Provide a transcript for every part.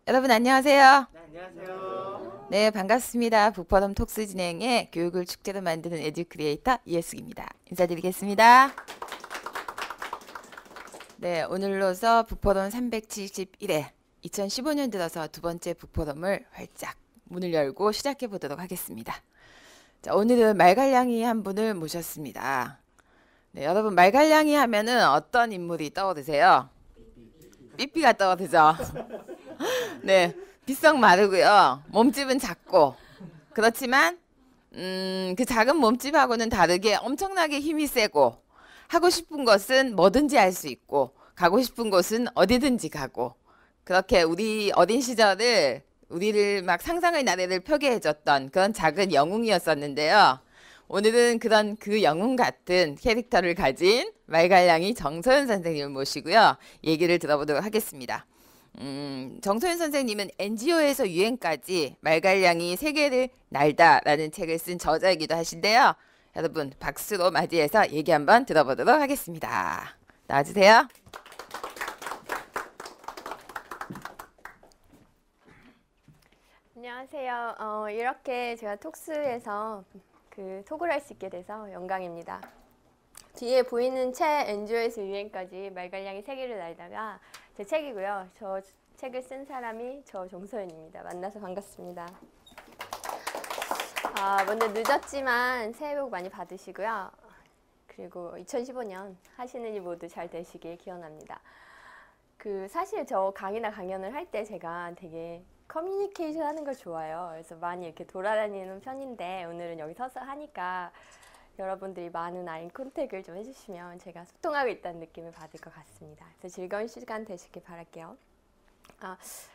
여러분 안녕하세요. 네, 안녕하세요. 네, 반갑습니다. 북퍼럼 톡스 진행의 교육을 축제로 만드는 에듀 크리에이터 이예숙입니다. 인사드리겠습니다. 네, 오늘로서 북퍼럼 371회 2015년 들어서 두 번째 북퍼럼을 활짝 문을 열고 시작해 보도록 하겠습니다. 자, 오늘은 말갈량이 한 분을 모셨습니다. 네, 여러분 말갈량이 하면은 어떤 인물이 떠오르세요? 삐삐가 떠오르죠? 네, 비석 마르고요. 몸집은 작고 그렇지만 그 작은 몸집하고는 다르게 엄청나게 힘이 세고 하고 싶은 것은 뭐든지 할 수 있고 가고 싶은 곳은 어디든지 가고 그렇게 우리 어린 시절을 우리를 막 상상의 나래를 펴게 해줬던 그런 작은 영웅이었었는데요. 오늘은 그런 그 영웅 같은 캐릭터를 가진 말갈량이 정소연 선생님을 모시고요. 얘기를 들어보도록 하겠습니다. 정소연 선생님은 NGO에서 유행까지 말갈량이 세계를 날다라는 책을 쓴 저자이기도 하신데요. 여러분 박수로 맞이해서 얘기 한번 들어보도록 하겠습니다. 나와주세요. 안녕하세요. 이렇게 제가 톡스에서 톡을 할 수 있게 돼서 영광입니다. 뒤에 보이는 책 NGO에서 유행까지 말갈량이 세계를 날다가 제 책이고요. 저 책을 쓴 사람이 저 정소연입니다. 만나서 반갑습니다. 먼저 늦었지만 새해 복 많이 받으시고요. 그리고 2015년 하시는 일 모두 잘 되시길 기원합니다. 사실 저 강의나 강연을 할 때 제가 되게 커뮤니케이션 하는 걸 좋아해요. 그래서 많이 이렇게 돌아다니는 편인데 오늘은 여기 서서 하니까 여러분들이 많은 아이 컨택을 좀 해주시면 제가 소통하고 있다는 느낌을 받을 것 같습니다. 그래서 즐거운 시간 되시길 바랄게요.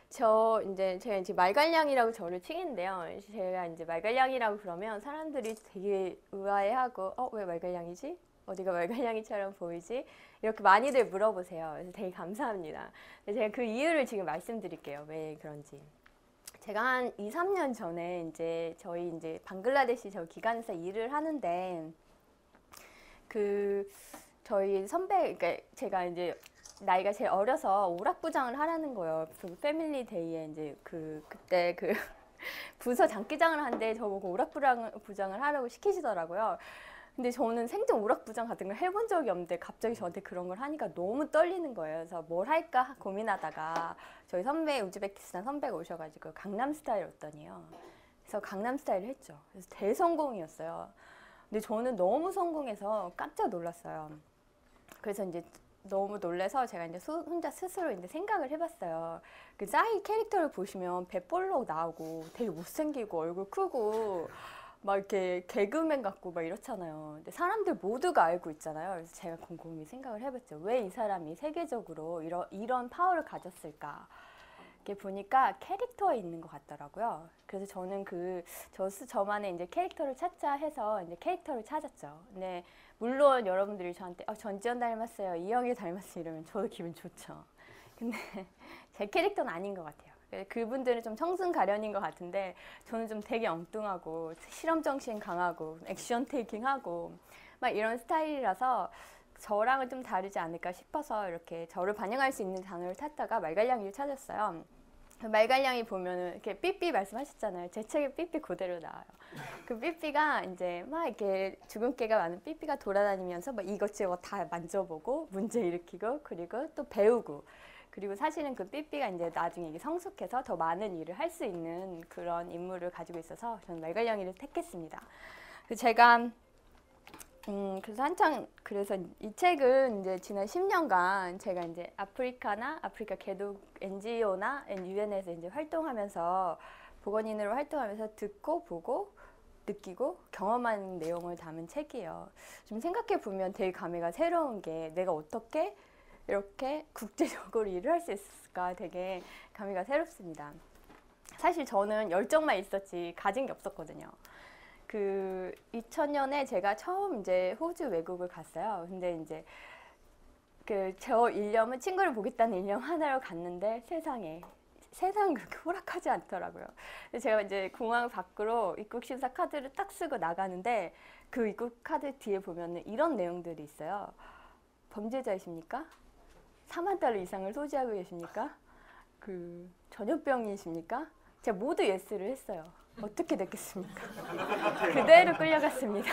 제가 이제 말갈량이라고 저를 칭했는데요. 제가 이제 말갈량이라고 그러면 사람들이 되게 의아해하고, 왜 말갈량이지? 어디가 말갈량이처럼 보이지? 이렇게 많이들 물어보세요. 그래서 되게 감사합니다. 제가 그 이유를 지금 말씀드릴게요. 왜 그런지. 제가 한 2, 3년 전에 저희 방글라데시 저 기관에서 일을 하는데 저희 선배, 그러니까 제가 이제 나이가 제일 어려서 오락부장을 하라는 거예요. 패밀리 데이에 그때 부서 장기장을 하는데 저보고 오락부장을 하라고 시키시더라고요. 근데 저는 생전 오락부장 같은 걸 해본 적이 없는데 갑자기 저한테 그런 걸 하니까 너무 떨리는 거예요. 그래서 뭘 할까 고민하다가 저희 선배, 우즈베키스탄 선배가 오셔가지고 강남스타일 어떠니요? 그래서 강남스타일을 했죠. 그래서 대성공이었어요. 근데 저는 너무 성공해서 깜짝 놀랐어요. 그래서 이제 너무 놀라서 제가 이제 혼자 스스로 이제 생각을 해봤어요. 그 싸이 캐릭터를 보시면 배볼록 나오고 되게 못생기고 얼굴 크고 막 이렇게 개그맨 같고 막 이렇잖아요. 근데 사람들 모두가 알고 있잖아요. 그래서 제가 곰곰이 생각을 해봤죠. 왜 이 사람이 세계적으로 이런 파워를 가졌을까? 이렇게 보니까 캐릭터에 있는 것 같더라고요. 그래서 저는 저만의 이제 캐릭터를 찾자 해서 이제 캐릭터를 찾았죠. 근데 물론 여러분들이 저한테 전지현 닮았어요, 이영애 닮았어요 이러면 저도 기분 좋죠. 근데 제 캐릭터는 아닌 것 같아요. 그분들은 좀 청순 가련인 것 같은데 저는 좀 되게 엉뚱하고 실험정신 강하고 액션 테이킹하고 막 이런 스타일이라서 저랑은 좀 다르지 않을까 싶어서 이렇게 저를 반영할 수 있는 단어를 찾다가 말갈량이를 찾았어요. 말갈량이 보면은 이렇게 삐삐 말씀하셨잖아요. 제 책에 삐삐 그대로 나와요. 그 삐삐가 이제 막 이렇게 주근깨가 많은 삐삐가 돌아다니면서 막 이것저것 다 만져보고 문제 일으키고 그리고 또 배우고 그리고 사실은 그 삐삐가 이제 나중에 이게 성숙해서 더 많은 일을 할 수 있는 그런 인물을 가지고 있어서 저는 말갈량이를 택했습니다. 제가 그래서 이 책은 이제 지난 10년간 제가 이제 아프리카 개독 NGO나 UN에서 이제 활동하면서 보건인으로 활동하면서 듣고 보고 느끼고 경험한 내용을 담은 책이에요. 좀 생각해 보면 되게 감회가 새로운 게 내가 어떻게 이렇게 국제적으로 일을 할 수 있을까 되게 감회가 새롭습니다. 사실 저는 열정만 있었지 가진 게 없었거든요. 2000년에 제가 처음 이제 호주 외국을 갔어요. 근데 이제 저 일념은 친구를 보겠다는 일념 하나로 갔는데 세상은 그렇게 호락하지 않더라고요. 제가 이제 공항 밖으로 입국 심사 카드를 딱 쓰고 나가는데 그 입국 카드 뒤에 보면은 이런 내용들이 있어요. 범죄자이십니까? 4만 달러 이상을 소지하고 계십니까? 그 전염병이십니까? 제가 모두 예스를 했어요. 어떻게 됐겠습니까? 그대로 끌려갔습니다.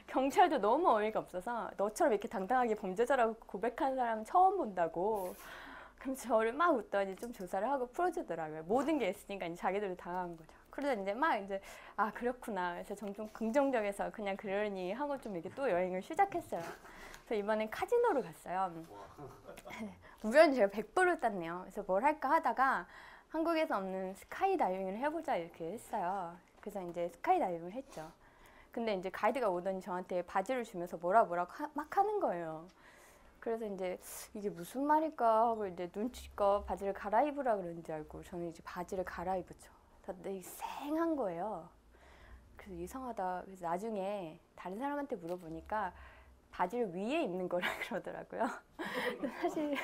경찰도 너무 어이가 없어서 너처럼 이렇게 당당하게 범죄자라고 고백한 사람 처음 본다고. 그럼 저를 막 웃더니 좀 조사를 하고 풀어주더라고요. 모든 게 있으니까 이제 자기들도 당한 거죠. 그러다 이제 막 이제 아 그렇구나. 그래서 좀 긍정적에서 그냥 그러니 하고 좀 이렇게 또 여행을 시작했어요. 그래서 이번엔 카지노를 갔어요. 우연히 제가 100불을 땄네요. 그래서 뭘 할까 하다가 한국에서 없는 스카이 다이빙을 해보자 이렇게 했어요. 그래서 이제 스카이 다이빙을 했죠. 근데 이제 가이드가 오더니 저한테 바지를 주면서 뭐라고 막 하는 거예요. 그래서 이제 이게 무슨 말일까 하고 이제 눈치껏 바지를 갈아입으라 그러는지 알고 저는 이제 바지를 갈아입었죠. 근데 쌩한 거예요. 그래서 이상하다. 그래서 나중에 다른 사람한테 물어보니까 바지를 위에 입는 거라 그러더라고요. 사실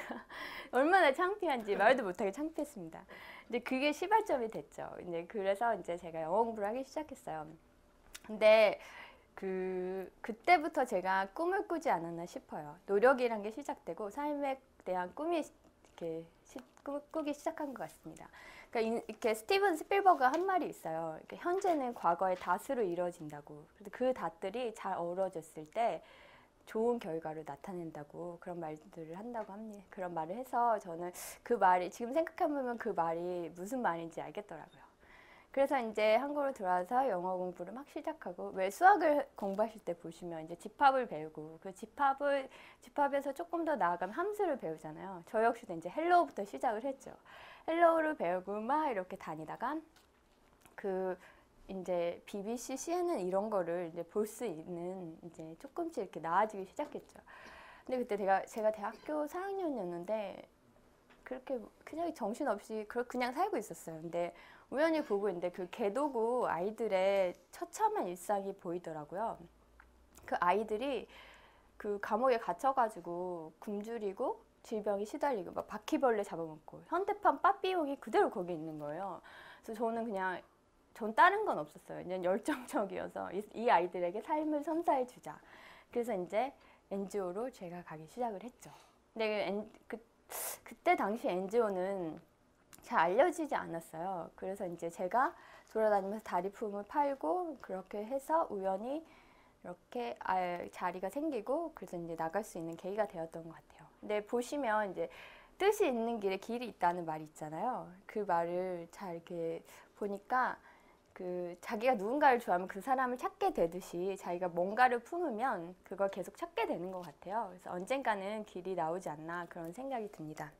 얼마나 창피한지 말도 못하게 창피했습니다. 근데 그게 시발점이 됐죠. 이제 그래서 이제 제가 영어 공부를 하기 시작했어요. 근데 그때부터 제가 꿈을 꾸지 않았나 싶어요. 노력이란 게 시작되고 삶에 대한 꿈이 이렇게 꾸기 시작한 것 같습니다. 그러니까 이렇게 스티븐 스필버그가 한 말이 있어요. 이렇게 현재는 과거의 닷으로 이루어진다고. 그래서 그 닷들이 잘 어우러졌을 때 좋은 결과를 나타낸다고 그런 말들을 한다고 합니다. 그런 말을 해서 저는 그 말이 지금 생각해보면 그 말이 무슨 말인지 알겠더라고요. 그래서 이제 한국으로 들어와서 영어 공부를 막 시작하고 왜 수학을 공부하실 때 보시면 이제 집합을 배우고 그 집합에서 조금 더 나아가면 함수를 배우잖아요. 저 역시도 이제 헬로우부터 시작을 했죠. 헬로우를 배우고 막 이렇게 다니다가 그 이제 BBC, CNN 이런 거를 이제 볼 수 있는 이제 조금씩 이렇게 나아지기 시작했죠. 근데 그때 제가 대학교 4학년이었는데 그렇게 그냥 정신없이 그냥 살고 있었어요. 근데 우연히 보고 있는데 그 개도구 아이들의 처참한 일상이 보이더라고요. 그 아이들이 그 감옥에 갇혀가지고 굶주리고 질병이 시달리고 막 바퀴벌레 잡아먹고 현대판 빠삐용이 그대로 거기 있는 거예요. 그래서 전 다른 건 없었어요. 그냥 열정적이어서 이 아이들에게 삶을 선사해 주자. 그래서 이제 NGO로 제가 가기 시작을 했죠. 근데 그때 당시 NGO는 잘 알려지지 않았어요. 그래서 이제 제가 돌아다니면서 다리품을 팔고 그렇게 해서 우연히 이렇게 자리가 생기고 그래서 이제 나갈 수 있는 계기가 되었던 것 같아요. 근데 보시면 이제 뜻이 있는 길에 길이 있다는 말이 있잖아요. 그 말을 잘 이렇게 보니까 자기가 누군가를 좋아하면 그 사람을 찾게 되듯이 자기가 뭔가를 품으면 그걸 계속 찾게 되는 것 같아요. 그래서 언젠가는 길이 나오지 않나 그런 생각이 듭니다.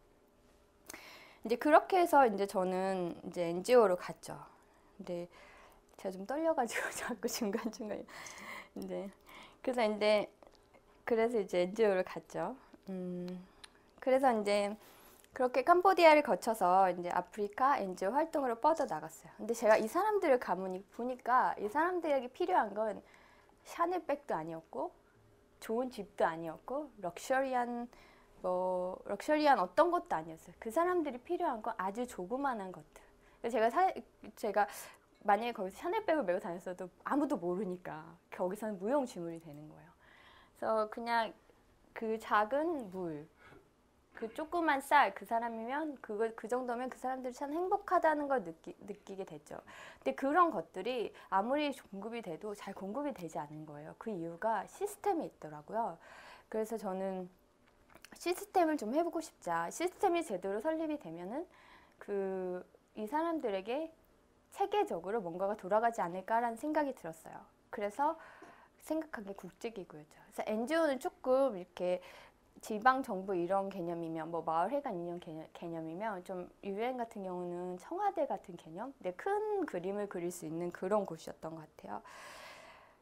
이제 그렇게 해서 이제 저는 이제 NGO로 갔죠. 근데 제가 좀 떨려가지고 자꾸 중간중간에 그래서 이제 NGO를 갔죠. 그래서 이제 그렇게 캄보디아를 거쳐서 이제 아프리카 NGO 활동으로 뻗어 나갔어요. 근데 제가 이 사람들을 보니까 이 사람들에게 필요한 건 샤넬백도 아니었고 좋은 집도 아니었고 럭셔리한 어떤 것도 아니었어요. 그 사람들이 필요한 건 아주 조그만한 것들. 제가 만약에 거기서 샤넬백을 메고 다녔어도 아무도 모르니까 거기서는 무용지물이 되는 거예요. 그래서 그냥 그 작은 물, 그 조그만 쌀, 그 사람이면 그 정도면 그 사람들이 참 행복하다는 걸 느끼게 됐죠. 근데 그런 것들이 아무리 공급이 돼도 잘 공급이 되지 않는 거예요. 그 이유가 시스템에 있더라고요. 그래서 저는 시스템을 좀 해보고 싶자. 시스템이 제대로 설립이 되면은 이 사람들에게 체계적으로 뭔가가 돌아가지 않을까라는 생각이 들었어요. 그래서 생각한 게 국제기구였죠. 그래서 NGO는 조금 이렇게 지방 정부 이런 개념이면 마을회관 이런 개념이면 좀 UN 같은 경우는 청와대 같은 개념, 근데 큰 그림을 그릴 수 있는 그런 곳이었던 것 같아요.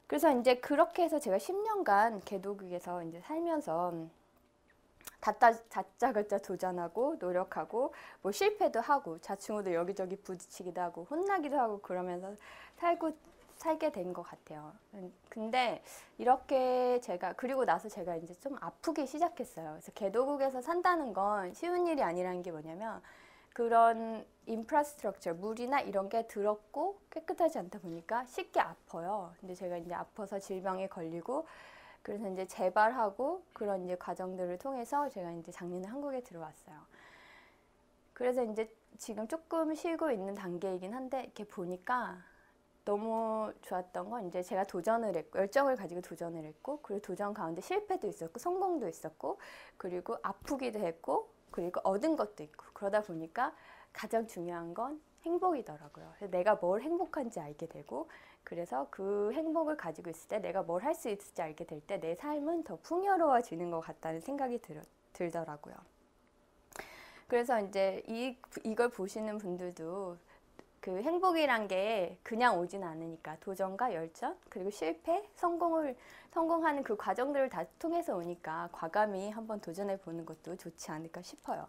그래서 이제 그렇게 해서 제가 10년간 개도국에서 이제 살면서 다짜고짜 도전하고 노력하고 실패도 하고 좌충우도 여기저기 부딪히기도 하고 혼나기도 하고 그러면서 살게 된 것 같아요. 근데 이렇게 그리고 나서 제가 이제 좀 아프기 시작했어요. 그래서 개도국에서 산다는 건 쉬운 일이 아니라는 게 뭐냐면 그런 인프라스트럭처, 물이나 이런 게 더럽고 깨끗하지 않다 보니까 쉽게 아파요. 근데 제가 이제 아파서 질병에 걸리고 그래서 이제 재발하고 그런 이제 과정들을 통해서 제가 이제 작년에 한국에 들어왔어요. 그래서 이제 지금 조금 쉬고 있는 단계이긴 한데 이렇게 보니까 너무 좋았던 건 이제 제가 도전을 했고 열정을 가지고 도전을 했고 그리고 도전 가운데 실패도 있었고 성공도 있었고 그리고 아프기도 했고 그리고 얻은 것도 있고 그러다 보니까 가장 중요한 건 행복이더라고요. 그래서 내가 뭘 행복한지 알게 되고 그래서 그 행복을 가지고 있을 때 내가 뭘 할 수 있을지 알게 될 때 내 삶은 더 풍요로워지는 것 같다는 생각이 들더라고요. 그래서 이제 이걸 보시는 분들도 그 행복이란 게 그냥 오진 않으니까 도전과 열정 그리고 실패, 성공하는 그 과정들을 다 통해서 오니까 과감히 한번 도전해 보는 것도 좋지 않을까 싶어요.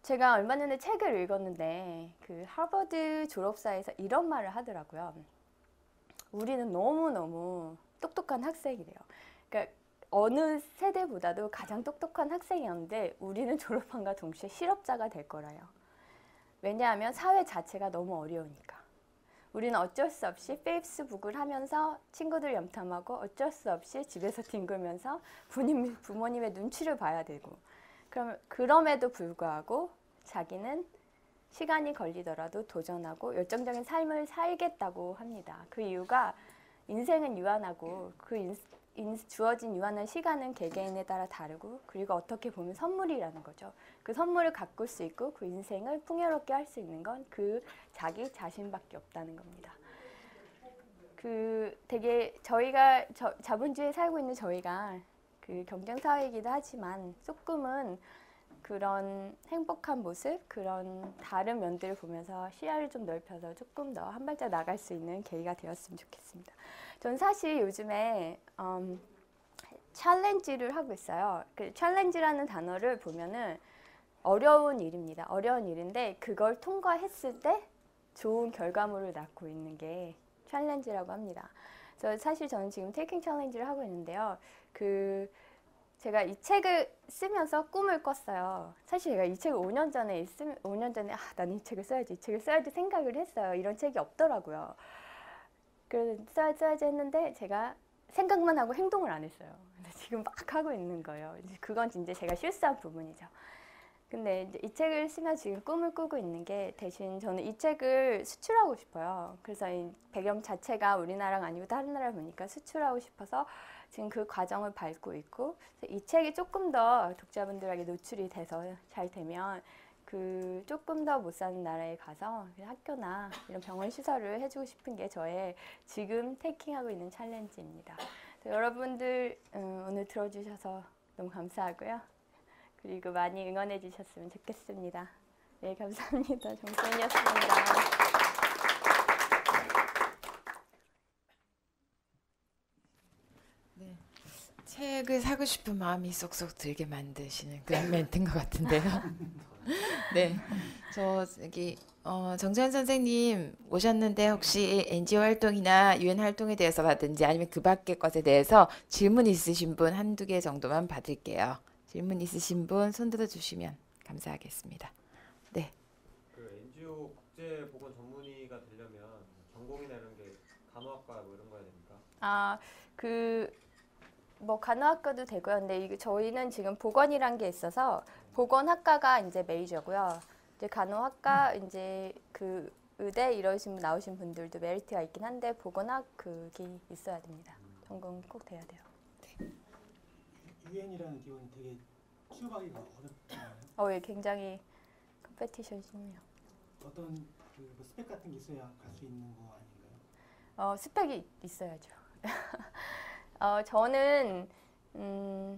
제가 얼마 전에 책을 읽었는데 그 하버드 졸업사에서 이런 말을 하더라고요. 우리는 너무너무 똑똑한 학생이래요. 그러니까 어느 세대보다도 가장 똑똑한 학생이었는데 우리는 졸업함과 동시에 실업자가 될 거라요. 왜냐하면 사회 자체가 너무 어려우니까. 우리는 어쩔 수 없이 페이스북을 하면서 친구들 염탐하고 어쩔 수 없이 집에서 뒹굴면서 부모님의 눈치를 봐야 되고 그럼에도 불구하고 자기는 시간이 걸리더라도 도전하고 열정적인 삶을 살겠다고 합니다. 그 이유가 인생은 유한하고 그 주어진 유한한 시간은 개개인에 따라 다르고 그리고 어떻게 보면 선물이라는 거죠. 그 선물을 가꿀 수 있고 그 인생을 풍요롭게 할 수 있는 건 그 자기 자신밖에 없다는 겁니다. 그 되게 저희가 자본주의에 살고 있는 저희가 그 경쟁 사회이기도 하지만 조금은 그런 행복한 모습, 그런 다른 면들을 보면서 시야를 좀 넓혀서 조금 더 한 발짝 나갈 수 있는 계기가 되었으면 좋겠습니다. 전 사실 요즘에 챌린지를 하고 있어요. 그 챌린지라는 단어를 보면은 어려운 일입니다. 어려운 일인데 그걸 통과했을 때 좋은 결과물을 낳고 있는 게 챌린지라고 합니다. 그래서 사실 저는 지금 테이킹 챌린지를 하고 있는데요. 제가 이 책을 쓰면서 꿈을 꿨어요. 사실 제가 이 책을 5년 전에 난 이 책을 써야지 생각을 했어요. 이런 책이 없더라고요. 그래서 써야지 했는데 제가 생각만 하고 행동을 안 했어요. 근데 지금 막 하고 있는 거예요. 그건 이제 제가 실수한 부분이죠. 근데 이제 이 책을 쓰면서 지금 꿈을 꾸고 있는 게 대신 저는 이 책을 수출하고 싶어요. 그래서 이 배경 자체가 우리나라가 아니고 다른 나라 보니까 수출하고 싶어서 지금 그 과정을 밟고 있고 이 책이 조금 더 독자분들에게 노출이 돼서 잘 되면 그 조금 더 못 사는 나라에 가서 학교나 이런 병원 시설을 해주고 싶은 게 저의 지금 테이킹하고 있는 챌린지입니다. 여러분들 오늘 들어주셔서 너무 감사하고요. 그리고 많이 응원해 주셨으면 좋겠습니다. 네, 감사합니다. 정선이었습니다. 네, 책을 사고 싶은 마음이 쏙쏙 들게 만드시는 그런 멘트인 것 같은데요. 네, 저 여기 정재현 선생님 오셨는데 혹시 NGO 활동이나 UN 활동에 대해서라든지 아니면 그 밖의 것에 대해서 질문 있으신 분 한두 개 정도만 받을게요. 질문 있으신 분 손들어 주시면 감사하겠습니다. 네. 그 NGO 국제보건 전문의가 되려면 전공이나 이런 게 간호학과 뭐 이런 거 해야 됩니까? 뭐 간호학과도 되고요. 근데 이게 저희는 지금 보건이란 게 있어서 보건학과가 이제 메이저고요. 이제 간호학과 이제 그 의대 이러신 분 나오신 분들도 메리트가 있긴 한데 보건학 그게 있어야 됩니다. 전공이 꼭 돼야 돼요. UN이라는 기관이 되게 취업하기가 어렵잖아요. 예, 굉장히 컴페티션이 심해요. 어떤 뭐 스펙 같은 게 있어야 갈 수 있는 거 아닌가요? 스펙이 있어야죠. 저는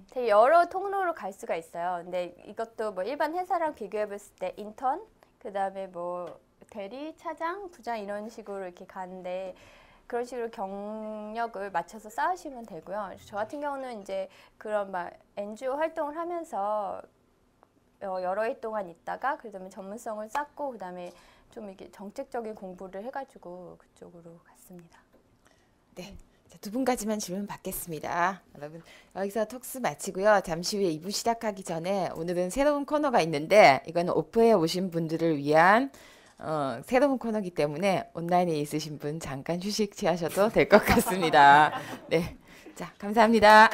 되게 여러 통로로 갈 수가 있어요. 근데 이것도 뭐 일반 회사랑 비교해봤을 때 인턴, 그 다음에 뭐 대리, 차장, 부장 이런 식으로 이렇게 가는데 그런 식으로 경력을 맞춰서 쌓으시면 되고요. 저 같은 경우는 이제 그런 막 NGO 활동을 하면서 여러 해 동안 있다가 그다음에 전문성을 쌓고 그다음에 좀 이렇게 정책적인 공부를 해가지고 그쪽으로 갔습니다. 네. 두 분까지만 질문 받겠습니다. 여러분 여기서 톡스 마치고요. 잠시 후에 2부 시작하기 전에 오늘은 새로운 코너가 있는데 이거는 오프에 오신 분들을 위한 새로운 코너이기 때문에 온라인에 있으신 분 잠깐 휴식 취하셔도 될 것 같습니다. 네, 자 감사합니다.